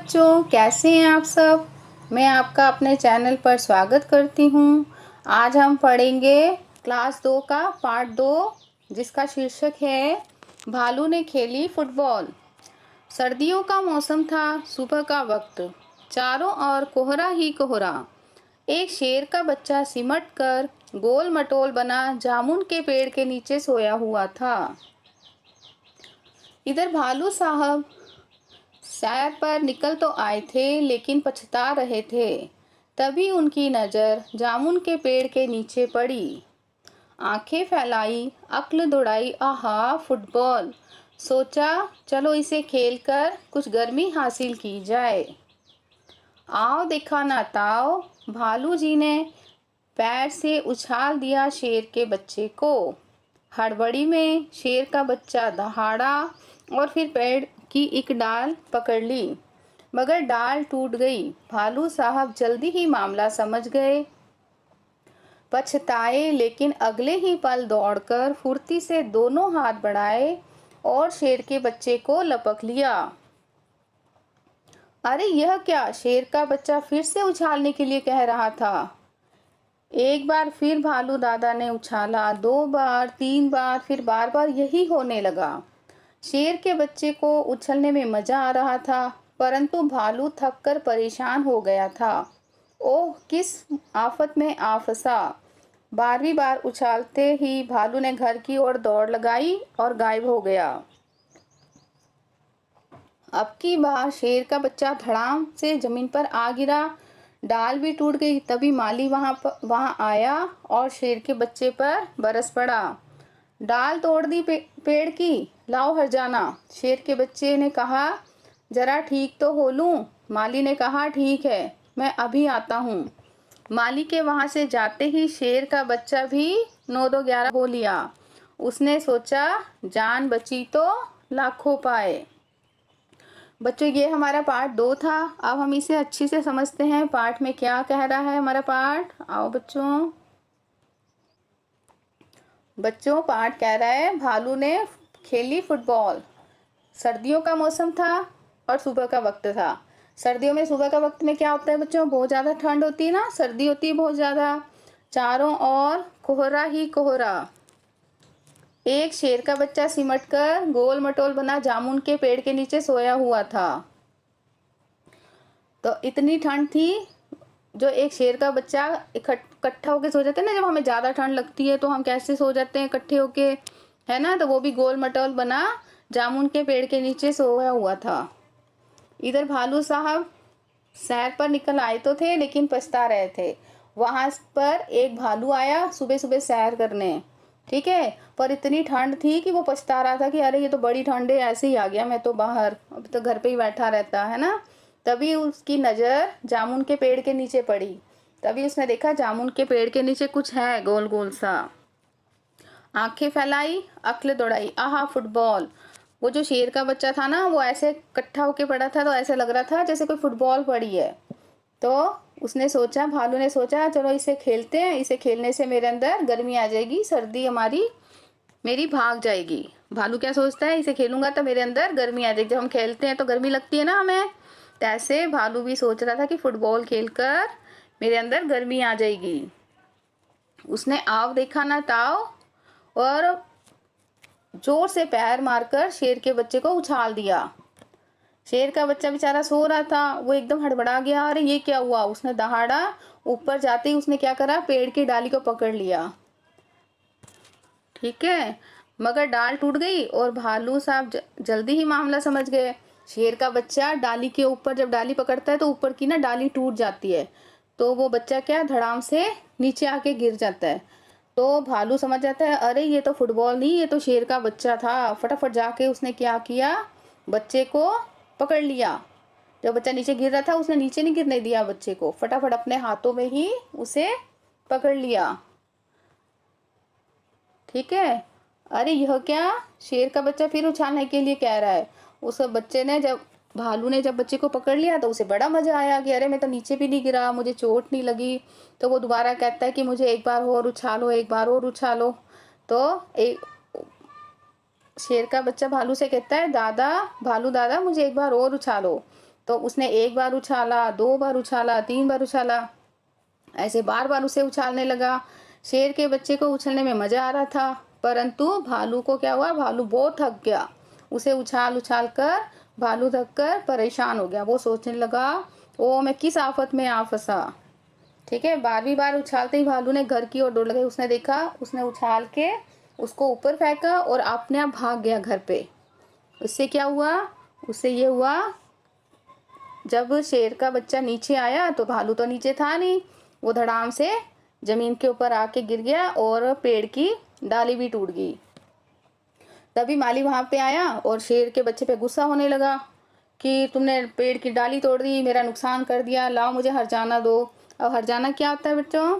बच्चों, कैसे हैं आप सब। मैं आपका अपने चैनल पर स्वागत करती हूँ। आज हम पढ़ेंगे क्लास 2 का पार्ट 2, जिसका शीर्षक है भालू ने खेली फुटबॉल। सर्दियों का मौसम था, सुबह का वक्त, चारों ओर कोहरा ही कोहरा। एक शेर का बच्चा सिमट कर गोल मटोल बना जामुन के पेड़ के नीचे सोया हुआ था। इधर भालू साहब सैर पर निकल तो आए थे, लेकिन पछता रहे थे। तभी उनकी नज़र जामुन के पेड़ के नीचे पड़ी। आंखें फैलाई, अक्ल दौड़ाई, आहा फुटबॉल। सोचा, चलो इसे खेलकर कुछ गर्मी हासिल की जाए। आओ देखा ना ताओ, भालू जी ने पैर से उछाल दिया शेर के बच्चे को। हड़बड़ी में शेर का बच्चा दहाड़ा और फिर पेड़ की एक डाल पकड़ ली, मगर डाल टूट गई। भालू साहब जल्दी ही मामला समझ गए, पछताए, लेकिन अगले ही पल दौड़कर फुर्ती से दोनों हाथ बढ़ाए और शेर के बच्चे को लपक लिया। अरे यह क्या, शेर का बच्चा फिर से उछालने के लिए कह रहा था। एक बार फिर भालू दादा ने उछाला, 2 बार, 3 बार, फिर बार बार यही होने लगा। शेर के बच्चे को उछलने में मजा आ रहा था, परंतु भालू थक कर परेशान हो गया था। ओह, किस आफत में आ फंसा। 12वीं बार उछालते ही भालू ने घर की ओर दौड़ लगाई और गायब हो गया। अब की बार शेर का बच्चा धड़ाम से जमीन पर आ गिरा, डाल भी टूट गई। तभी माली वहां आया और शेर के बच्चे पर बरस पड़ा। डाल तोड़ दी पेड़ की, लाओ हर्जाना। शेर के बच्चे ने कहा, जरा ठीक तो हो लूं। माली ने कहा, ठीक है, मैं अभी आता हूँ। माली के वहां से जाते ही शेर का बच्चा भी 9-2-11 हो लिया। उसने सोचा, जान बची तो लाखों पाए। बच्चों, ये हमारा पार्ट 2 था। अब हम इसे अच्छी से समझते हैं, पार्ट में क्या कह रहा है हमारा पार्ट। आओ बच्चों। बच्चों, पार्ट कह रहा है भालू ने खेली फुटबॉल। सर्दियों का मौसम था और सुबह का वक्त था। सर्दियों में सुबह का वक्त में क्या होता है बच्चों, बहुत ज़्यादा ठंड होती है ना, सर्दी होती है बहुत ज़्यादा। चारों ओर कोहरा ही कोहरा। एक शेर का बच्चा सिमट कर गोल मटोल बना जामुन के पेड़ के नीचे सोया हुआ था। तो इतनी ठंड थी, जो एक शेर का बच्चा इकट्ठा होके सो जाते हैं ना, जब हमें ज़्यादा ठंड लगती है तो हम कैसे सो जाते हैं इकट्ठे होके, है ना। तो वो भी गोल मटोल बना जामुन के पेड़ के नीचे सोया हुआ था। इधर भालू साहब सैर पर निकल आए तो थे, लेकिन पछता रहे थे। वहां पर एक भालू आया सुबह सुबह सैर करने, ठीक है, पर इतनी ठंड थी कि वो पछता रहा था कि अरे ये तो बड़ी ठंड है, ऐसे ही आ गया मैं तो बाहर, अब तो घर पे ही बैठा रहता है ना। तभी उसकी नज़र जामुन के पेड़ के नीचे पड़ी। तभी उसने देखा जामुन के पेड़ के नीचे कुछ है गोल गोल सा। आंखें फैलाई, अक्ल दौड़ाई, आहा फुटबॉल। वो जो शेर का बच्चा था ना, वो ऐसे इकट्ठा होके पड़ा था, तो ऐसे लग रहा था जैसे कोई फुटबॉल पड़ी है। तो उसने सोचा, भालू ने सोचा, चलो इसे खेलते हैं, इसे खेलने से मेरे अंदर गर्मी आ जाएगी, सर्दी हमारी मेरी भाग जाएगी। भालू क्या सोचता है, इसे खेलूंगा तो मेरे अंदर गर्मी आ जाएगी। जब हम खेलते हैं तो गर्मी लगती है ना हमें, तो ऐसे भालू भी सोच रहा था कि फुटबॉल खेलकर मेरे अंदर गर्मी आ जाएगी। उसने आव देखा ना ताव और जोर से पैर मारकर शेर के बच्चे को उछाल दिया। शेर का बच्चा बेचारा सो रहा था, वो एकदम हड़बड़ा गया, अरे ये क्या हुआ। उसने दहाड़ा, ऊपर जाते ही उसने क्या करा, पेड़ की डाली को पकड़ लिया, ठीक है, मगर डाल टूट गई और भालू साहब जल्दी ही मामला समझ गए। शेर का बच्चा डाली के ऊपर जब डाली पकड़ता है तो ऊपर की ना डाली टूट जाती है, तो वो बच्चा क्या धड़ाम से नीचे आके गिर जाता है। तो भालू समझ जाता है, अरे ये तो फुटबॉल नहीं, ये तो शेर का बच्चा था। फटाफट जाके उसने क्या किया, बच्चे को पकड़ लिया। जब बच्चा नीचे गिर रहा था, उसने नीचे नहीं गिरने दिया बच्चे को, फटाफट अपने हाथों में ही उसे पकड़ लिया, ठीक है। अरे यह क्या, शेर का बच्चा फिर उछालने के लिए कह रहा है। उस बच्चे ने जब भालू ने जब बच्चे को पकड़ लिया तो उसे बड़ा मजा आया कि अरे मैं तो नीचे भी नहीं गिरा, मुझे चोट नहीं लगी। तो वो दोबारा कहता है कि मुझे एक बार और उछालो, एक बार और उछालो। तो एक शेर का बच्चा भालू से कहता है, दादा, भालू दादा, मुझे एक बार और उछालो। तो उसने एक बार उछाला, 2 बार उछाला, 3 बार उछाला, ऐसे बार बार उसे उछालने लगा। शेर के बच्चे को उछलने में मज़ा आ रहा था, परंतु भालू को क्या हुआ, भालू बहुत थक गया। उसे उछाल उछाल कर भालू थक कर परेशान हो गया। वो सोचने लगा, ओ मैं किस आफत में आ फंसा। ठीक है, 12वीं बार उछालते ही भालू ने घर की ओर दौड़ लगाई। उसने देखा, उसने उछाल के उसको ऊपर फेंका और अपने आप भाग गया घर पे। उससे क्या हुआ, उससे ये हुआ, जब शेर का बच्चा नीचे आया तो भालू तो नीचे था नहीं, वो धड़ाम से जमीन के ऊपर आके गिर गया और पेड़ की डाली भी टूट गई। तभी माली वहां पे आया और शेर के बच्चे पे गुस्सा होने लगा कि तुमने पेड़ की डाली तोड़ दी, मेरा नुकसान कर दिया, लाओ मुझे हर्जाना दो। अब हर्जाना क्या होता है बच्चों,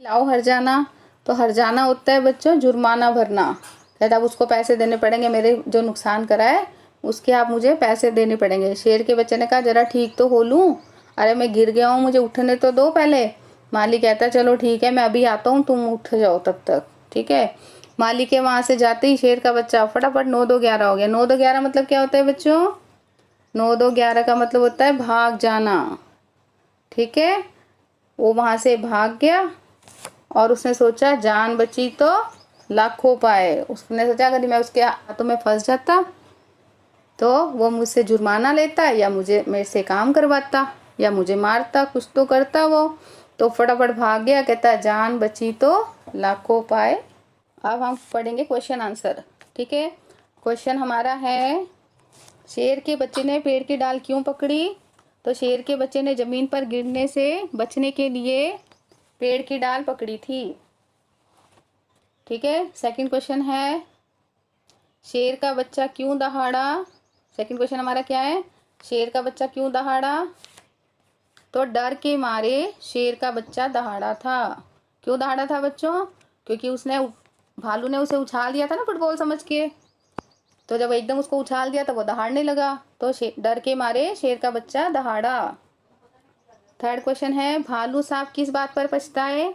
लाओ हर्जाना। तो हर्जाना होता है बच्चों जुर्माना भरना। कहता अब उसको पैसे देने पड़ेंगे, मेरे जो नुकसान करा है उसके आप मुझे पैसे देने पड़ेंगे। शेर के बच्चे ने कहा जरा ठीक तो हो लूँ, अरे मैं गिर गया हूँ, मुझे उठने तो दो पहले। माली कहता चलो ठीक है, मैं अभी आता हूँ, तुम उठ जाओ तब तक। ठीक है, माली के वहां से जाते ही शेर का बच्चा फटाफट 9 2 11 हो गया। 9 2 11 मतलब क्या होता है बच्चों, 9 2 11 का मतलब होता है भाग जाना। ठीक है, वो वहां से भाग गया और उसने सोचा जान बची तो लाखों पाए। उसने सोचा अगर मैं उसके हाथों में फंस जाता तो वो मुझसे जुर्माना लेता या मुझे मेरे से काम करवाता या मुझे मारता, कुछ तो करता वो। तो फटाफट भाग गया, कहता जान बची तो लाखों पाए। अब हम पढ़ेंगे क्वेश्चन आंसर। ठीक है, क्वेश्चन हमारा है, शेर के बच्चे ने पेड़ की डाल क्यों पकड़ी। तो शेर के बच्चे ने जमीन पर गिरने से बचने के लिए पेड़ की डाल पकड़ी थी। ठीक है, सेकंड क्वेश्चन है, शेर का बच्चा क्यों दहाड़ा। सेकंड क्वेश्चन हमारा क्या है, शेर का बच्चा क्यों दहाड़ा। तो डर के मारे शेर का बच्चा दहाड़ा था। क्यों दहाड़ा था बच्चों, क्योंकि उसने भालू ने उसे उछाल दिया था ना फुटबॉल समझ के। तो जब एकदम उसको उछाल दिया तो वो दहाड़ने लगा, तो डर के मारे शेर का बच्चा दहाड़ा। थर्ड क्वेश्चन है, भालू साहब किस बात पर पछताए।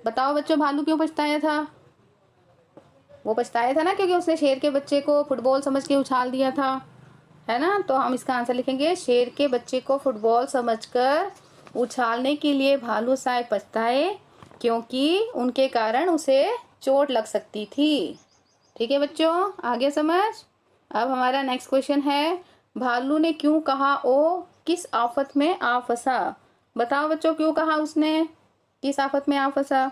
बताओ बच्चों, भालू क्यों पछताया था। वो पछताया था ना क्योंकि उसने शेर के बच्चे को फुटबॉल समझ के उछाल दिया था, है ना। तो हम इसका आंसर लिखेंगे, शेर के बच्चे को फुटबॉल समझकर उछालने के लिए भालू साहब पछताए क्योंकि उनके कारण उसे चोट लग सकती थी। ठीक है बच्चों, आगे समझ। अब हमारा नेक्स्ट क्वेश्चन है, भालू ने क्यों कहा ओ किस आफत में आ फंसा। बताओ बच्चों, क्यों कहा उसने किस आफत में आ फंसा।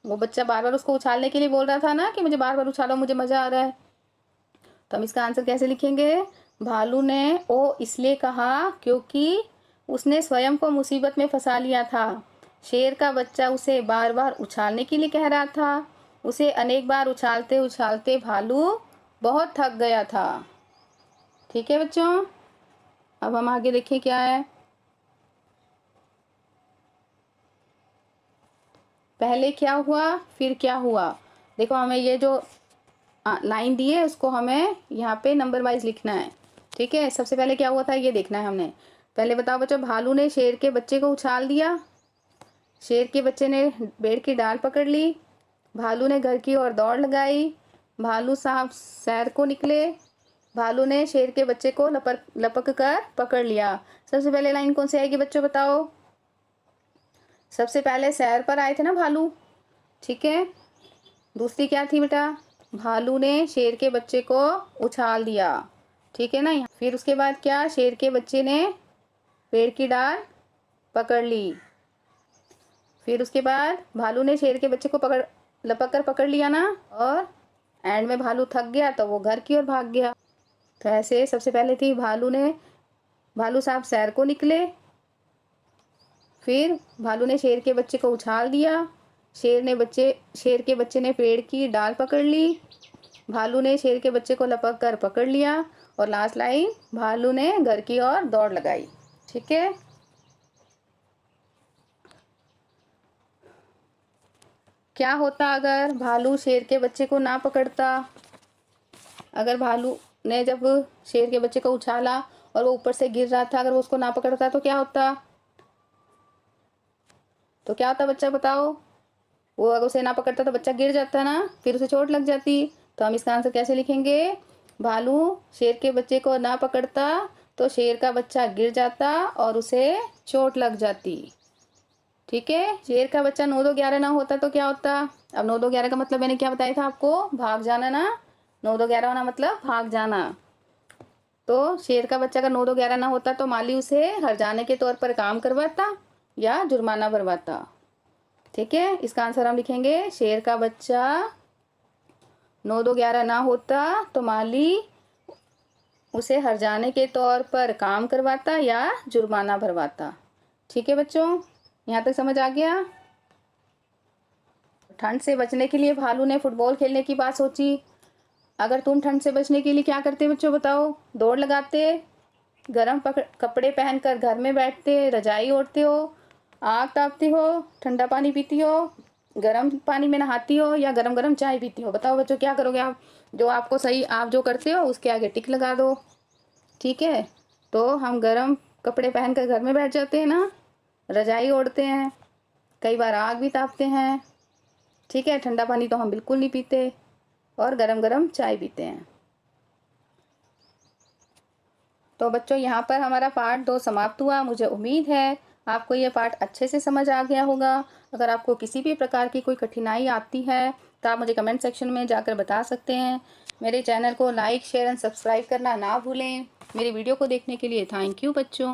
वो बच्चा बार बार उसको उछालने के लिए बोल रहा था ना कि मुझे बार बार उछालो, मुझे मजा आ रहा है। तो हम इसका आंसर कैसे लिखेंगे, भालू ने ओ इसलिए कहा क्योंकि उसने स्वयं को मुसीबत में फंसा लिया था। शेर का बच्चा उसे बार बार उछालने के लिए कह रहा था। उसे अनेक बार उछालते उछालते भालू बहुत थक गया था। ठीक है बच्चों, अब हम आगे देखें क्या है। पहले क्या हुआ फिर क्या हुआ। देखो हमें ये जो लाइन दी है उसको हमें यहाँ पे नंबर वाइज लिखना है। ठीक है, सबसे पहले क्या हुआ था ये देखना है हमने। पहले बताओ बच्चों, भालू ने शेर के बच्चे को उछाल दिया, शेर के बच्चे ने पेड़ की डाल पकड़ ली, भालू ने घर की ओर दौड़ लगाई, भालू साहब सैर को निकले, भालू ने शेर के बच्चे को लपक कर पकड़ लिया। सबसे पहले लाइन कौन सी आएगी बच्चों बताओ। सबसे पहले सैर पर आए थे ना भालू। ठीक है, दूसरी क्या थी बेटा, भालू ने शेर के बच्चे को उछाल दिया। ठीक है ना, फिर उसके बाद क्या, शेर के बच्चे ने पेड़ की डाल पकड़ ली। फिर उसके बाद भालू ने शेर के बच्चे को लपक कर पकड़ लिया ना, और एंड में भालू थक गया तो वो घर की ओर भाग गया। तो ऐसे सबसे पहले थी भालू साहब सैर को निकले, फिर भालू ने शेर के बच्चे को उछाल दिया, शेर के बच्चे ने पेड़ की डाल पकड़ ली, भालू ने शेर के बच्चे को लपक कर पकड़ लिया, और लास्ट लाइन भालू ने घर की ओर दौड़ लगाई। ठीक है, क्या होता अगर भालू शेर के बच्चे को ना पकड़ता। अगर भालू ने जब शेर के बच्चे को उछाला और वो ऊपर से गिर रहा था, अगर वो उसको ना पकड़ता तो क्या होता। तो क्या होता बच्चा बताओ, वो अगर उसे ना पकड़ता तो बच्चा गिर जाता ना, फिर उसे चोट लग जाती। तो हम इसका आंसर कैसे लिखेंगे, भालू शेर के बच्चे को ना पकड़ता तो शेर का बच्चा गिर जाता और उसे चोट लग जाती। ठीक है, शेर का बच्चा 9 2 11 ना होता तो क्या होता? अब 9 2 11 का मतलब मैंने क्या बताया था आपको? भाग जाना ना। 9 2 11 होना मतलब भाग जाना। तो शेर का बच्चा का 9 2 11 ना होता तो माली उसे हर जाने के तौर पर काम करवाता या जुर्माना भरवाता। ठीक है, इसका आंसर हम लिखेंगे शेर का बच्चा 9 2 11 ना होता तो माली उसे हर जाने के तौर पर काम करवाता या जुर्माना भरवाता। ठीक है बच्चों, यहाँ तक समझ आ गया? ठंड से बचने के लिए भालू ने फुटबॉल खेलने की बात सोची। अगर तुम ठंड से बचने के लिए क्या करते बच्चों बताओ? दौड़ लगाते, गर्म कपड़े पहनकर घर में बैठते, रजाई ओढ़ते हो, आग तापती हो, ठंडा पानी पीती हो, गर्म पानी में नहाती हो या गरम गरम चाय पीती हो? बताओ बच्चों क्या करोगे आप? जो आपको सही, आप जो करते हो उसके आगे टिक लगा दो। ठीक है, तो हम गर्म कपड़े पहनकर घर में बैठ जाते हैं ना, रजाई ओढ़ते हैं, कई बार आग भी तापते हैं। ठीक है, ठंडा पानी तो हम बिल्कुल नहीं पीते और गरम गरम चाय पीते हैं। तो बच्चों यहाँ पर हमारा पार्ट 2 समाप्त हुआ। मुझे उम्मीद है आपको ये पार्ट अच्छे से समझ आ गया होगा। अगर आपको किसी भी प्रकार की कोई कठिनाई आती है तो आप मुझे कमेंट सेक्शन में जाकर बता सकते हैं। मेरे चैनल को लाइक शेयर एंड सब्सक्राइब करना ना भूलें। मेरी वीडियो को देखने के लिए थैंक यू बच्चों।